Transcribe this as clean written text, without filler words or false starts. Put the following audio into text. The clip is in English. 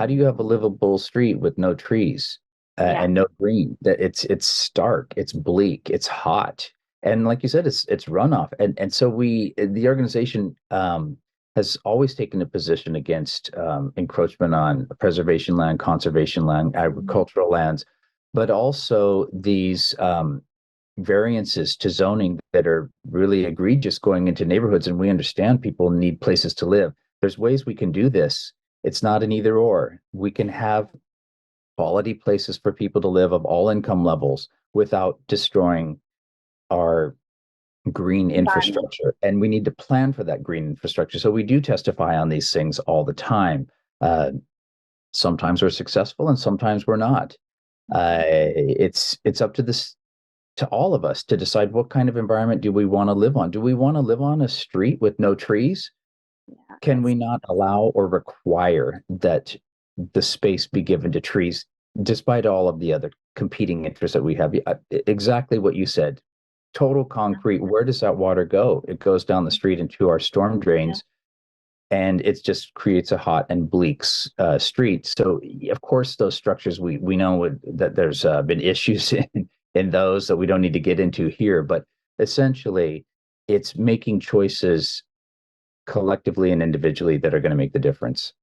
how do you have a livable street with no trees Yeah. and no green? That it's stark, it's bleak, it's hot, and like you said, it's runoff, and so the organization has always taken a position against encroachment on preservation land, conservation land, Mhm. agricultural lands, but also these variances to zoning that are really egregious going into neighborhoods. And we understand people need places to live. There's ways we can do this. It's not an either or. We can have quality places for people to live of all income levels without destroying our green Environment. infrastructure. And we need to plan for that green infrastructure. So we do testify on these things all the time. Sometimes we're successful and sometimes we're not. Mhm. It's up to this to all of us to decide what kind of environment do we want to live on. Do we want to live on a street with no trees? Yeah, Can we that's not allow or require that the space be given to trees, despite all of the other competing interests that we have? Exactly what you said. Total concrete. Where does that water go? It goes down the street into our storm yeah. drains, and it just creates a hot and bleak street. So, of course, those structures we know that there's been issues in those that we don't need to get into here, but essentially, it's making choices collectively and individually that are going to make the difference.